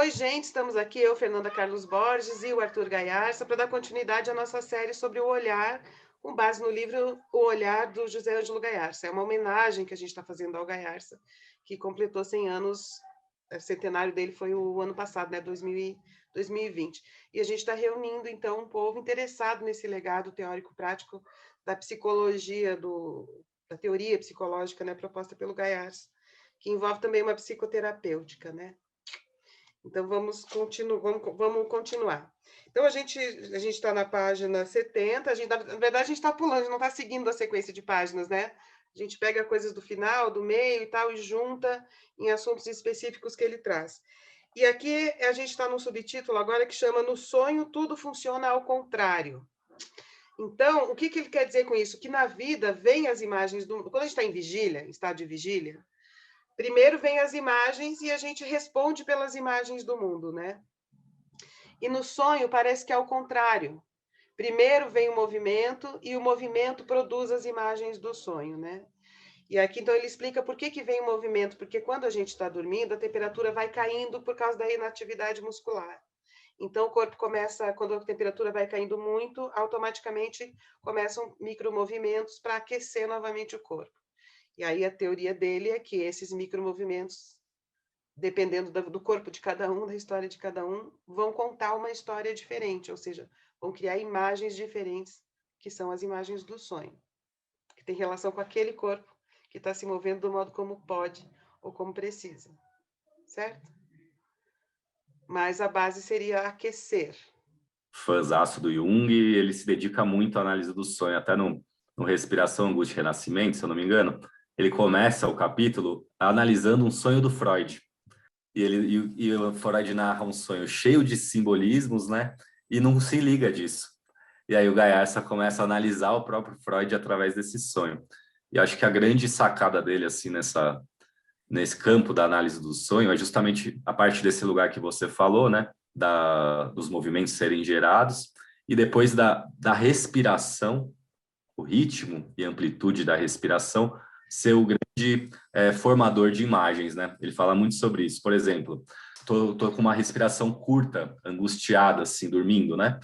Oi, gente, estamos aqui, eu, Fernanda Carlos Borges e o Arthur Gaiarsa, para dar continuidade à nossa série sobre o olhar, com base no livro O Olhar, do José Ângelo Gaiarsa. É uma homenagem que a gente está fazendo ao Gaiarsa, que completou 100 anos, o centenário dele foi o ano passado, né, 2020. E a gente está reunindo, então, um povo interessado nesse legado teórico-prático da psicologia, da teoria psicológica, né, proposta pelo Gaiarsa, que envolve também uma psicoterapêutica, né? Então, vamos continuar. Então, a gente está na página 70, na verdade, a gente está pulando, a gente não está seguindo a sequência de páginas, né? A gente pega coisas do final, do meio e tal, e junta em assuntos específicos que ele traz. E aqui a gente está num subtítulo agora que chama No Sonho Tudo Funciona ao Contrário. Então, o que ele quer dizer com isso? Que na vida vem as imagens quando a gente está em vigília, em estado de vigília, primeiro vem as imagens e a gente responde pelas imagens do mundo, né? E no sonho parece que é ao contrário. Primeiro vem o movimento e o movimento produz as imagens do sonho, né? E aqui, então, ele explica por que vem o movimento, porque quando a gente está dormindo, a temperatura vai caindo por causa da inatividade muscular. Então, o corpo começa, quando a temperatura vai caindo muito, automaticamente começam micromovimentos para aquecer novamente o corpo. E aí a teoria dele é que esses micromovimentos, dependendo do corpo de cada um, da história de cada um, vão contar uma história diferente, ou seja, vão criar imagens diferentes, que são as imagens do sonho, que tem relação com aquele corpo que está se movendo do modo como pode ou como precisa, certo? Mas a base seria aquecer. Fãzaço do Jung, ele se dedica muito à análise do sonho, até no Respiração, Angústia e Renascimento, se eu não me engano, ele começa o capítulo analisando um sonho do Freud. E o Freud narra um sonho cheio de simbolismos, né? E não se liga disso. E aí o Gaiarsa começa a analisar o próprio Freud através desse sonho. E acho que a grande sacada dele, assim, nesse campo da análise do sonho, é justamente a partir desse lugar que você falou, né? Dos movimentos serem gerados, e depois da respiração, o ritmo e amplitude da respiração ser o grande formador de imagens, né? Ele fala muito sobre isso. Por exemplo, tô com uma respiração curta, angustiada, assim, dormindo, né?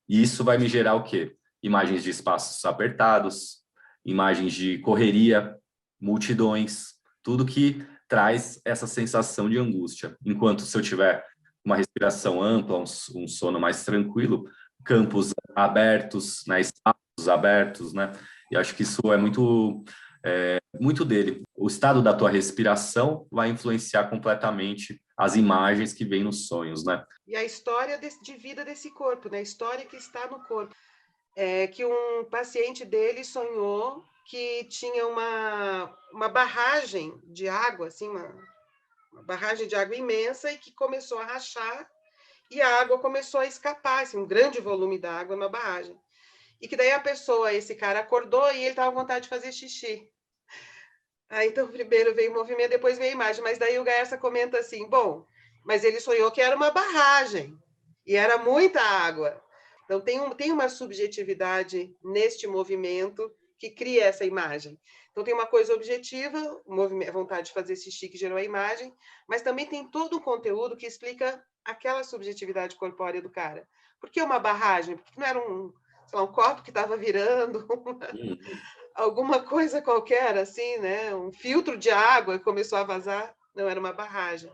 E isso vai me gerar o quê? Imagens de espaços apertados, imagens de correria, multidões, tudo que traz essa sensação de angústia. Enquanto se eu tiver uma respiração ampla, um sono mais tranquilo, campos abertos, né, espaços abertos, né? E acho que isso é muito dele. O estado da tua respiração vai influenciar completamente as imagens que vêm nos sonhos, né? E a história de vida desse corpo, né? A história que está no corpo. É que um paciente dele sonhou que tinha uma barragem de água, assim, uma barragem de água imensa e que começou a rachar e a água começou a escapar, assim, um grande volume da água na barragem. E que daí esse cara acordou e ele estava com vontade de fazer xixi. Aí, então, primeiro veio o movimento, depois veio a imagem. Mas daí o Gaersa comenta assim, bom, mas ele sonhou que era uma barragem e era muita água. Então, tem uma subjetividade neste movimento que cria essa imagem. Então, tem uma coisa objetiva, a vontade de fazer xixi que gerou a imagem, mas também tem todo um conteúdo que explica aquela subjetividade corpórea do cara. Por que uma barragem? Porque não era um copo que estava virando, alguma coisa qualquer, assim, né? Um filtro de água que começou a vazar, não era uma barragem.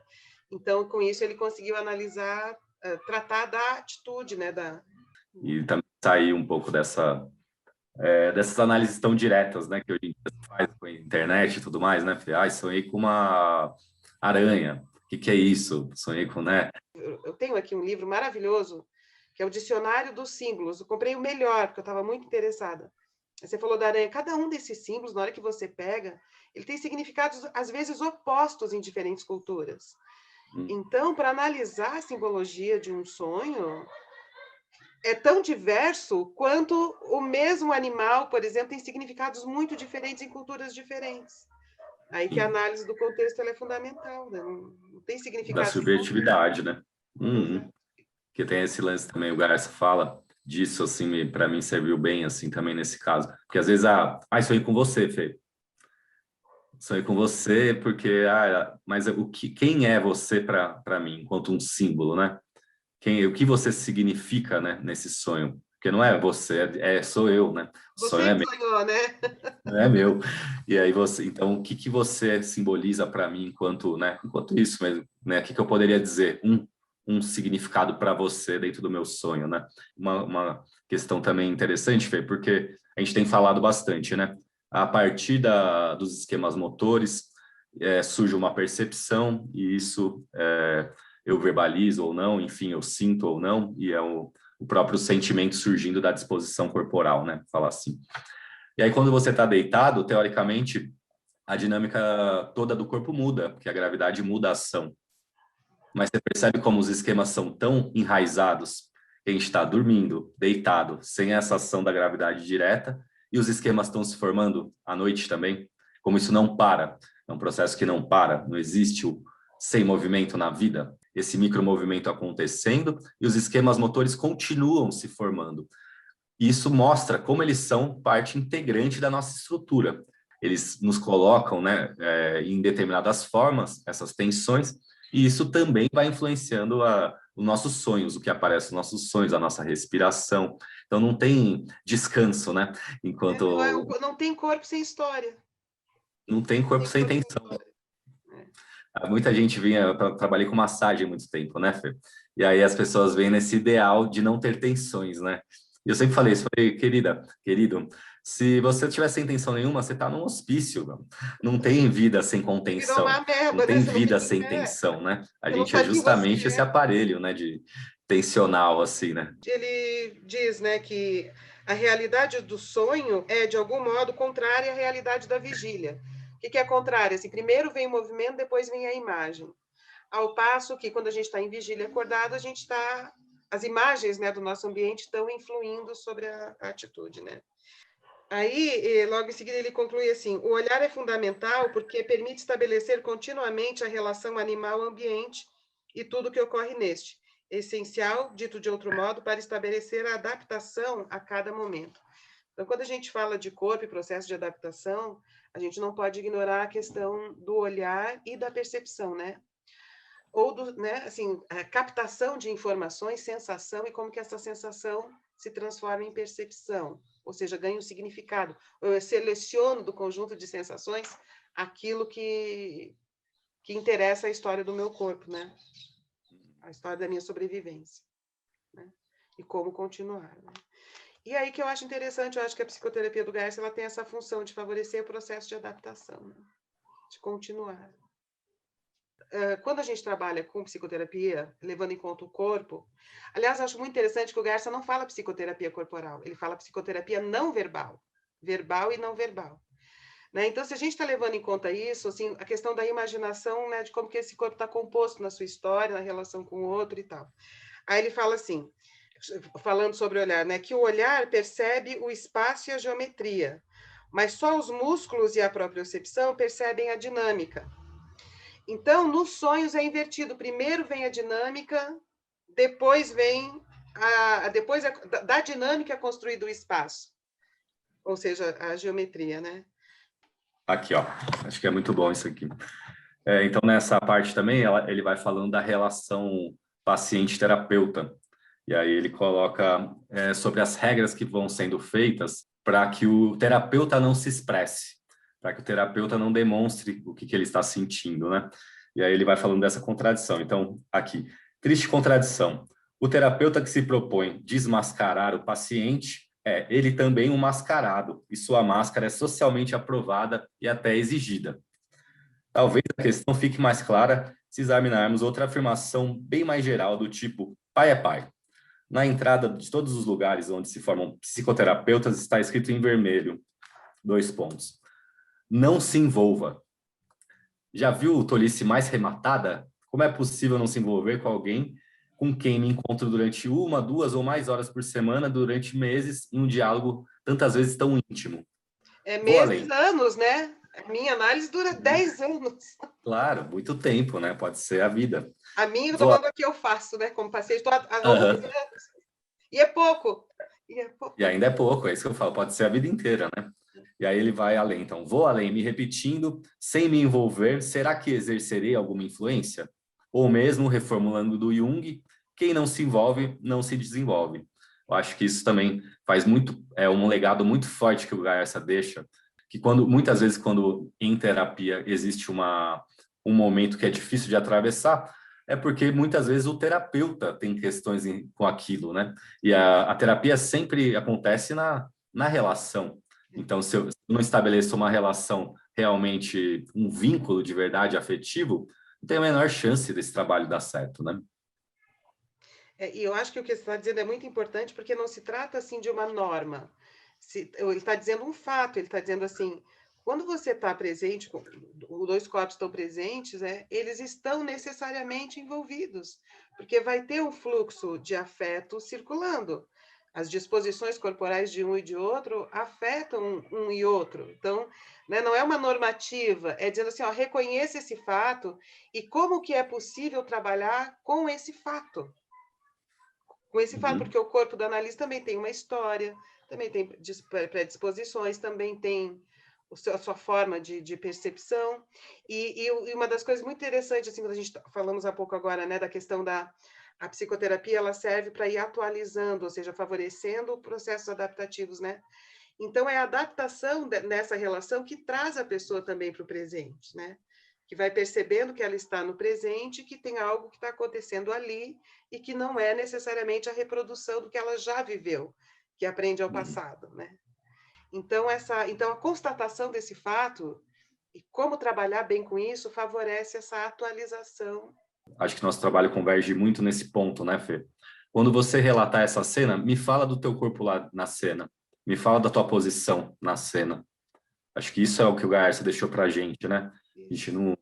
Então, com isso, ele conseguiu analisar, tratar da atitude, né? E também sair um pouco dessas análises tão diretas, né, que hoje em dia se faz com a internet e tudo mais, né? Sonhei com uma aranha. O que é isso? Sonhei com, né? Eu tenho aqui um livro maravilhoso, que é o Dicionário dos Símbolos. Eu comprei o melhor, porque eu estava muito interessada. Você falou da aranha. Cada um desses símbolos, na hora que você pega, ele tem significados, às vezes, opostos em diferentes culturas. Então, para analisar a simbologia de um sonho, é tão diverso quanto o mesmo animal, por exemplo, tem significados muito diferentes em culturas diferentes. Aí que a análise do contexto é fundamental, né? Não tem significado. Da subjetividade, né? Que tem esse lance também, o Garça fala disso, assim, para mim serviu bem, assim, também nesse caso. Porque às vezes, sonhei com você, Fê. Sonhei com você porque, mas quem é você para mim, enquanto um símbolo, né? O que você significa, né, nesse sonho? Porque não é você, sou eu, né? O sonho Você é que meu, sonhou, né? é meu. E aí então, o que você simboliza para mim enquanto, né? Enquanto isso mesmo, né? O que eu poderia dizer? Um significado para você dentro do meu sonho, né? Uma questão também interessante, Fê, porque a gente tem falado bastante, né? A partir dos esquemas motores, surge uma percepção, e isso eu verbalizo ou não, enfim, eu sinto ou não, e é o próprio sentimento surgindo da disposição corporal, né? Falar assim. E aí, quando você está deitado, teoricamente, a dinâmica toda do corpo muda, porque a gravidade muda a ação. Mas você percebe como os esquemas são tão enraizados que a gente está dormindo, deitado, sem essa ação da gravidade direta, e os esquemas estão se formando à noite também. Como isso não para, é um processo que não para, não existe o sem movimento na vida, esse micromovimento acontecendo e os esquemas motores continuam se formando. E isso mostra como eles são parte integrante da nossa estrutura. Eles nos colocam, né, em determinadas formas, essas tensões, e isso também vai influenciando os nossos sonhos, o que aparece nos nossos sonhos, a nossa respiração. Então não tem descanso, né? Enquanto Não tem corpo sem história. não tem Não corpo tem sem corpo sem tensão. história. Muita gente vinha, trabalhei com massagem há muito tempo, né, Fê? E aí as pessoas vêm nesse ideal de não ter tensões, né? E eu sempre falei isso, falei, querido, se você tiver sem tensão nenhuma, você está num hospício, não tem vida sem Virou uma contenção, não ameba, né? tem Você não tem vida que. sem tensão, né? A Você não gente é sabe quem você justamente esse é. aparelho, né, de tensional, assim, né? Ele diz, né, que a realidade do sonho é, de algum modo, contrária à realidade da vigília. O que é contrária? Assim, primeiro vem o movimento, depois vem a imagem. Ao passo que, quando a gente está em vigília acordado, a gente está... As imagens, né, do nosso ambiente estão influindo sobre a atitude, né? Aí, logo em seguida, ele conclui assim: o olhar é fundamental porque permite estabelecer continuamente a relação animal-ambiente e tudo que ocorre neste. Essencial, dito de outro modo, para estabelecer a adaptação a cada momento. Então, quando a gente fala de corpo e processo de adaptação, a gente não pode ignorar a questão do olhar e da percepção, né? Ou né, assim, a captação de informações, sensação e como que essa sensação se transforma em percepção, ou seja, ganha um significado. Eu seleciono do conjunto de sensações aquilo que interessa a história do meu corpo, né? A história da minha sobrevivência, né? E como continuar, né? E aí que eu acho interessante, eu acho que a psicoterapia do Garcia, ela tem essa função de favorecer o processo de adaptação, né? De continuar. Quando a gente trabalha com psicoterapia, levando em conta o corpo, aliás, acho muito interessante que o Garcia não fala psicoterapia corporal, ele fala psicoterapia não verbal, verbal e não verbal. Né? Então, se a gente está levando em conta isso, assim, a questão da imaginação, né, de como que esse corpo está composto na sua história, na relação com o outro e tal. Aí ele fala assim, falando sobre o olhar, né, que o olhar percebe o espaço e a geometria, mas só os músculos e a propriocepção percebem a dinâmica. Então, nos sonhos é invertido. Primeiro vem a dinâmica, depois vem depois da dinâmica é construído o espaço, ou seja, a geometria, né? Aqui, ó, acho que é muito bom isso aqui. Então, nessa parte também, ele vai falando da relação paciente-terapeuta. E aí ele coloca sobre as regras que vão sendo feitas para que o terapeuta não se expresse, para que o terapeuta não demonstre o que ele está sentindo, né? E aí ele vai falando dessa contradição. Então, aqui, triste contradição. O terapeuta que se propõe desmascarar o paciente ele também um mascarado, e sua máscara é socialmente aprovada e até exigida. Talvez a questão fique mais clara se examinarmos outra afirmação bem mais geral do tipo pai é pai. Na entrada de todos os lugares onde se formam psicoterapeutas está escrito em vermelho, 2 pontos. Não se envolva. Já viu tolice mais rematada? Como é possível não se envolver com alguém com quem me encontro durante 1, 2 ou mais horas por semana, durante meses, em um diálogo tantas vezes tão íntimo? Vou Meses, além. anos, né? A minha análise dura 10 anos. Claro, muito tempo, né? Pode ser a vida. A minha, eu estou Vou... falando aqui, eu faço, né? Como paciente, estou há 11 Uhum. anos. E é pouco. E é pouco. E ainda é pouco, é isso que eu falo, pode ser a vida inteira, né? E aí ele vai além. Então, vou além, me repetindo, sem me envolver, será que exercerei alguma influência? Ou mesmo, reformulando do Jung, quem não se envolve, não se desenvolve. Eu acho que isso também faz muito, é um legado muito forte que o Gaersa deixa, que muitas vezes, quando em terapia existe um momento que é difícil de atravessar, é porque muitas vezes o terapeuta tem questões com aquilo, né? E a terapia sempre acontece na relação. Então, se eu não estabeleço uma relação realmente, um vínculo de verdade afetivo, não tem a menor chance desse trabalho dar certo, né? E eu acho que o que você está dizendo é muito importante, porque não se trata assim de uma norma. Ele está dizendo um fato, ele está dizendo assim, quando você está presente, os dois corpos estão presentes, eles estão necessariamente envolvidos, porque vai ter um fluxo de afeto circulando. As disposições corporais de um e de outro afetam um e outro. Então, né, não é uma normativa, é dizendo assim, ó, reconheça esse fato e como que é possível trabalhar com esse fato. Com esse fato, porque o corpo do analista também tem uma história, também tem predisposições, também tem a sua forma de percepção. E uma das coisas muito interessantes, assim, quando a gente falamos há pouco agora, né, da questão a psicoterapia, ela serve para ir atualizando, ou seja, favorecendo processos adaptativos, né? Então, é a adaptação nessa relação que traz a pessoa também para o presente, né? Que vai percebendo que ela está no presente, que tem algo que está acontecendo ali e que não é necessariamente a reprodução do que ela já viveu, que aprende ao passado, né? Então, a constatação desse fato e como trabalhar bem com isso favorece essa atualização. Acho que nosso trabalho converge muito nesse ponto, né, Fê? Quando você relatar essa cena, me fala do teu corpo lá na cena. Me fala da tua posição na cena. Acho que isso é o que o Garcia deixou para a gente, né? A gente não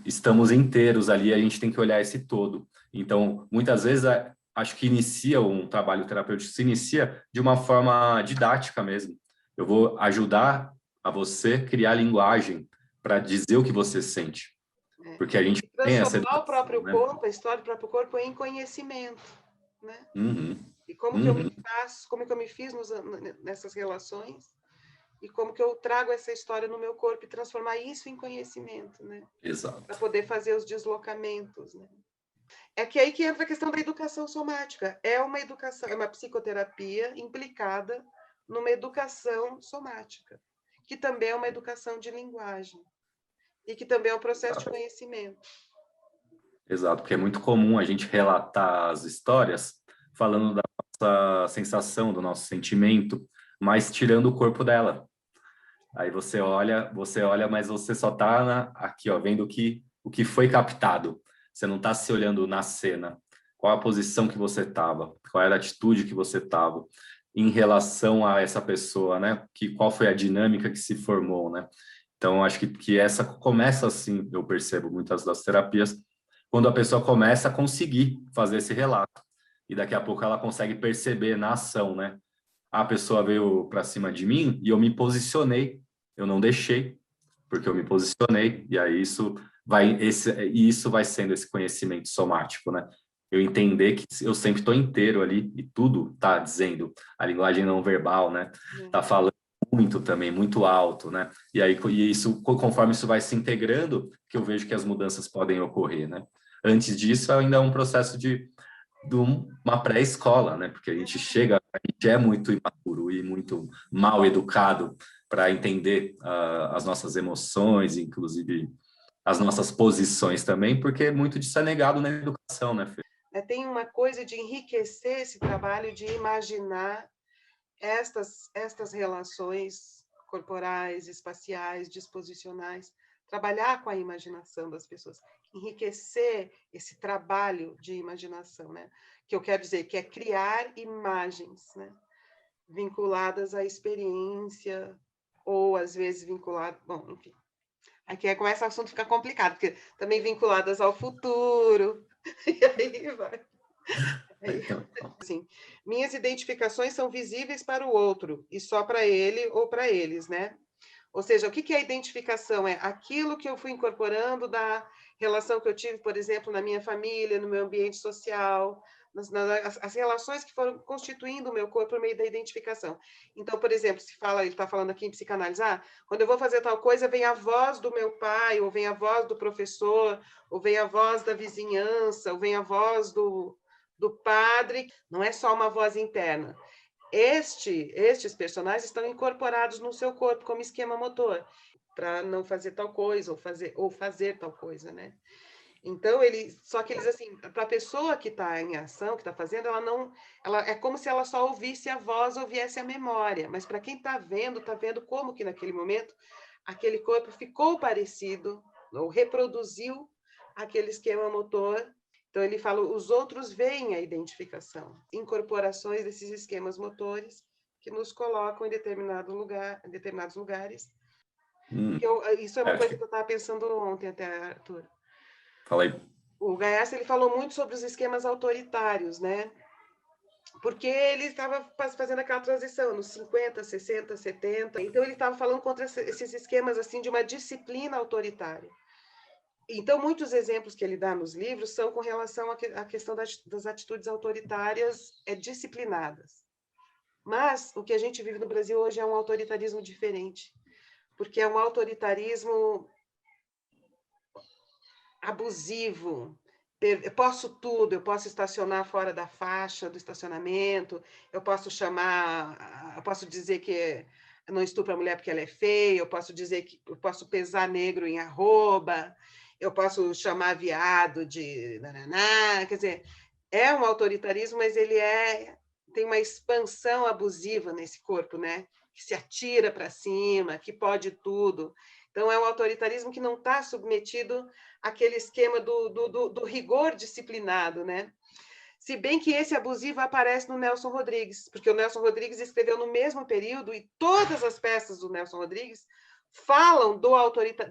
estamos inteiros ali, a gente tem que olhar esse todo. Então, muitas vezes, acho que inicia um trabalho terapêutico, se inicia de uma forma didática mesmo. Eu vou ajudar a você criar linguagem para dizer o que você sente. Porque a gente tem essa Transformar o educação, próprio né? corpo, a história do próprio corpo em conhecimento, né? Uhum, E como que eu me faço, como que eu me fiz nessas relações e como que eu trago essa história no meu corpo e transformar isso em conhecimento, né? Para exato. poder fazer os deslocamentos, né? É que aí que entra a questão da educação somática. É uma educação, é uma psicoterapia implicada numa educação somática, que também é uma educação de linguagem e que também é um processo de Exato. conhecimento. Exato, porque é muito comum a gente relatar as histórias falando da nossa sensação, do nosso sentimento, mas tirando o corpo dela. Aí você olha, mas você só está aqui, ó, vendo o que foi captado. Você não está se olhando na cena. Qual a posição que você estava? Qual era a atitude que você estava em relação a essa pessoa, né? Qual foi a dinâmica que se formou, né? Então, acho que essa começa assim, eu percebo muitas das terapias, quando a pessoa começa a conseguir fazer esse relato. E daqui a pouco ela consegue perceber na ação, né? A pessoa veio para cima de mim e eu me posicionei, eu não deixei, porque eu me posicionei, e aí isso vai sendo esse conhecimento somático, né? Eu entender que eu sempre estou inteiro ali e tudo está dizendo, a linguagem não verbal, né? Está falando muito também, muito alto, né? E isso, conforme isso vai se integrando, que eu vejo que as mudanças podem ocorrer, né? Antes disso, ainda é um processo de uma pré-escola, né? Porque a gente é muito imaturo e muito mal educado para entender as nossas emoções, inclusive as nossas posições também, porque muito disso é negado na educação, né, Fê? Tem uma coisa de enriquecer esse trabalho, de imaginar estas relações corporais, espaciais, disposicionais, trabalhar com a imaginação das pessoas, enriquecer esse trabalho de imaginação, né? Que eu quero dizer que é criar imagens, né? Vinculadas à experiência ou às vezes vinculadas, bom, enfim. Aqui começa o assunto a ficar complicado, porque também vinculadas ao futuro, e aí vai. Então, Assim, minhas identificações são visíveis para o outro e só para ele ou para eles, né? Ou seja, o que é identificação? É aquilo que eu fui incorporando da relação que eu tive, por exemplo, na minha família, no meu ambiente social, as relações que foram constituindo o meu corpo por meio da identificação. Então, por exemplo, ele está falando aqui em psicanalizar, quando eu vou fazer tal coisa, vem a voz do meu pai, ou vem a voz do professor, ou vem a voz da vizinhança, ou vem a voz do padre, não é só uma voz interna. Estes personagens estão incorporados no seu corpo como esquema motor, para não fazer tal coisa, ou fazer tal coisa, né? Então, só que eles, assim, para a pessoa que está em ação, que está fazendo, ela é como se ela só ouvisse a voz ou viesse a memória, mas para quem está vendo como que naquele momento aquele corpo ficou parecido, ou reproduziu aquele esquema motor. Então, ele fala, os outros veem a identificação, incorporações desses esquemas motores que nos colocam em determinados lugares. Isso é uma coisa que eu estava pensando ontem até, Arthur. Fala aí. O Gaiarsa, ele falou muito sobre os esquemas autoritários, né? Porque ele estava fazendo aquela transição nos 50, 60, 70. Então, ele estava falando contra esses esquemas assim de uma disciplina autoritária. Então, muitos exemplos que ele dá nos livros são com relação à questão das atitudes autoritárias disciplinadas. Mas o que a gente vive no Brasil hoje é um autoritarismo diferente, porque é um autoritarismo abusivo. Eu posso tudo, eu posso estacionar fora da faixa do estacionamento, eu posso dizer que não estupro a mulher porque ela é feia, eu posso pesar negro em arroba, eu posso chamar viado de nananá, quer dizer, é um autoritarismo, mas ele tem uma expansão abusiva nesse corpo, né? Que se atira para cima, que pode tudo. Então, é um autoritarismo que não está submetido àquele esquema do rigor disciplinado, né? Se bem que esse abusivo aparece no Nelson Rodrigues, porque o Nelson Rodrigues escreveu no mesmo período e todas as peças do Nelson Rodrigues falam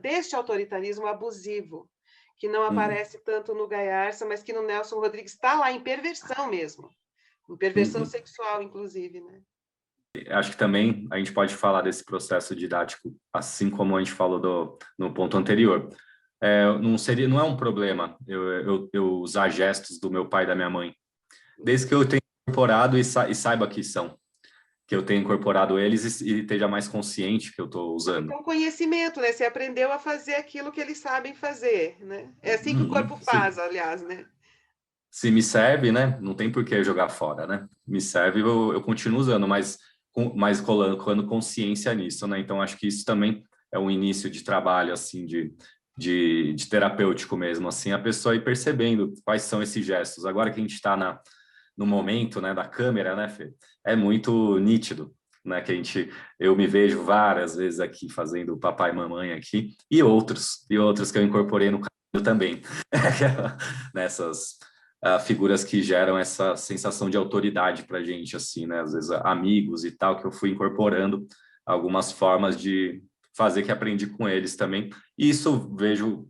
deste autoritarismo abusivo, que não aparece tanto no Gaiarsa, mas que no Nelson Rodrigues está lá em perversão mesmo, em perversão sexual, inclusive, né? Acho que também a gente pode falar desse processo didático, assim como a gente falou no ponto anterior. Não é um problema eu usar gestos do meu pai e da minha mãe, desde que eu tenha incorporado e saiba que são, que eu tenha incorporado eles e esteja mais consciente que eu estou usando. É um conhecimento, né? Você aprendeu a fazer aquilo que eles sabem fazer, né? É assim que o corpo faz, aliás, né? Se me serve, né? Não tem por que jogar fora, né? Me serve, eu continuo usando, mas colocando consciência nisso, né? Então, acho que isso também é um início de trabalho, assim, de terapêutico mesmo, assim, a pessoa ir percebendo quais são esses gestos. Agora que a gente está no momento, né, da câmera, né, Fê? É muito nítido, né, que eu me vejo várias vezes aqui fazendo papai e mamãe aqui, e outros que eu incorporei no canal também, nessas figuras que geram essa sensação de autoridade para a gente, assim, né, às vezes amigos e tal, que eu fui incorporando algumas formas de fazer que aprendi com eles também, e isso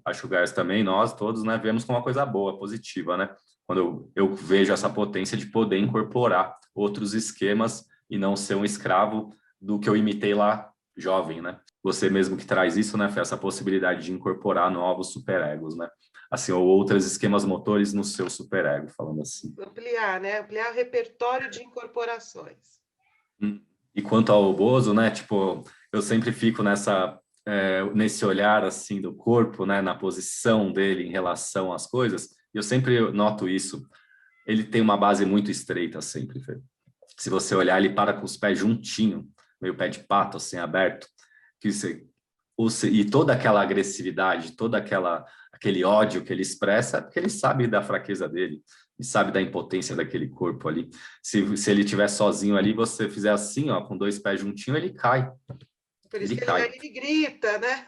acho que o Gás também, nós todos, né, vemos como uma coisa boa, positiva, né, quando eu vejo essa potência de poder incorporar outros esquemas e não ser um escravo do que eu imitei lá jovem, né? Você mesmo que traz isso, né, Fê? Essa possibilidade de incorporar novos superegos, né? Assim, ou outros esquemas motores no seu superego, falando assim. Ampliar, né? Ampliar o repertório de incorporações. E quanto ao Bozo, né, tipo, eu sempre fico nesse olhar, assim, do corpo, né, na posição dele em relação às coisas, e eu sempre noto isso. Ele tem uma base muito estreita sempre, Fê. Se você olhar, ele para com os pés juntinho, meio pé de pato, assim, aberto, e toda aquela agressividade, aquele ódio que ele expressa, é porque ele sabe da fraqueza dele, e sabe da impotência daquele corpo ali. Se ele estiver sozinho ali, você fizer assim, ó, com dois pés juntinho, ele cai. Por isso que ele grita, né?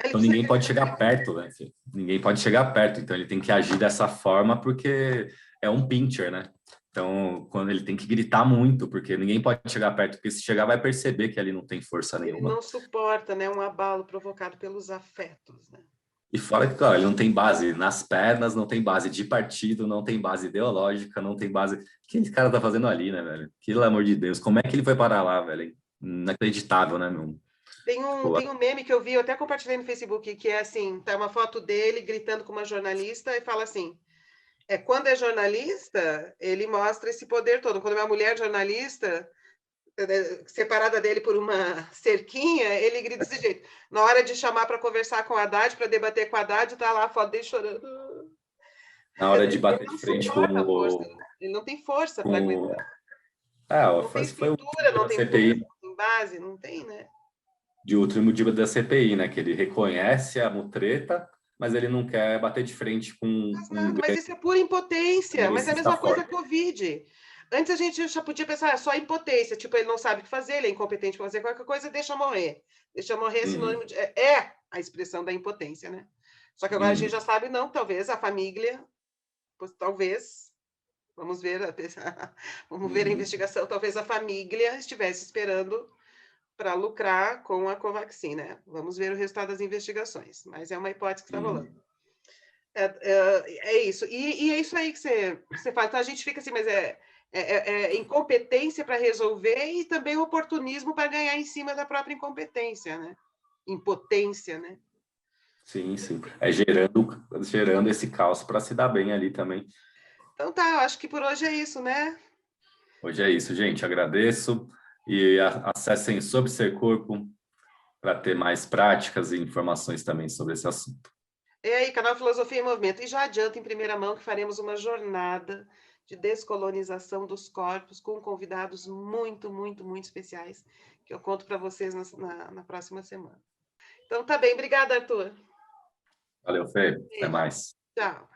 Então ninguém pode chegar perto, né? Ninguém pode chegar perto, então ele tem que agir dessa forma porque é um pincher, né? Então, quando ele tem que gritar muito, porque ninguém pode chegar perto, porque se chegar vai perceber que ali não tem força nenhuma. Ele não suporta, né, um abalo provocado pelos afetos, né? E fora que, claro, ele não tem base nas pernas, não tem base de partido, não tem base ideológica, não tem base... O que esse cara tá fazendo ali, né, velho? Pelo amor de Deus, como é que ele foi parar lá, velho? Inacreditável, né, meu? Tem um meme que eu vi, eu até compartilhei no Facebook, que é assim, tá uma foto dele gritando com uma jornalista e fala assim, Quando é jornalista, ele mostra esse poder todo. Quando é uma mulher jornalista, separada dele por uma cerquinha, ele grita desse jeito. Na hora de chamar para conversar com a Haddad, para debater com a Haddad, está lá a foto dele chorando. Na hora de bater Ele não de frente com suporta a força, o... ele não tem força para Com... aguentar. Ah, Não tem foi o estrutura, não da tem força, CPI, não tem base, não tem, né? de último dia da CPI, né? Que ele reconhece a mutreta, mas ele não quer bater de frente com um Mas grande isso é pura impotência, mas é a belicista mesma coisa forte. a Covid. Antes a gente já podia pensar, só impotência, tipo, ele não sabe o que fazer, ele é incompetente para fazer qualquer coisa, deixa morrer. Deixa morrer é sinônimo de... É a expressão da impotência, né? Só que agora a gente já sabe, não, talvez a família, talvez, vamos ver, vamos ver a investigação, talvez a família estivesse esperando para lucrar com a Covaxin, né? Vamos ver o resultado das investigações, mas é uma hipótese que está rolando. É isso. E é isso aí que você fala. Então a gente fica assim, mas é incompetência para resolver e também oportunismo para ganhar em cima da própria incompetência, né? Impotência, né? Sim, sim. Gerando esse caos para se dar bem ali também. Então tá, eu acho que por hoje é isso, né? Hoje é isso, gente. Agradeço e acessem Sobre Ser Corpo para ter mais práticas e informações também sobre esse assunto. E aí, canal Filosofia em Movimento. E já adianto em primeira mão que faremos uma jornada de descolonização dos corpos com convidados muito, muito, muito especiais, que eu conto para vocês na próxima semana. Então tá bem, obrigada, Arthur. Valeu, Fê. Até Beijo. mais. Tchau.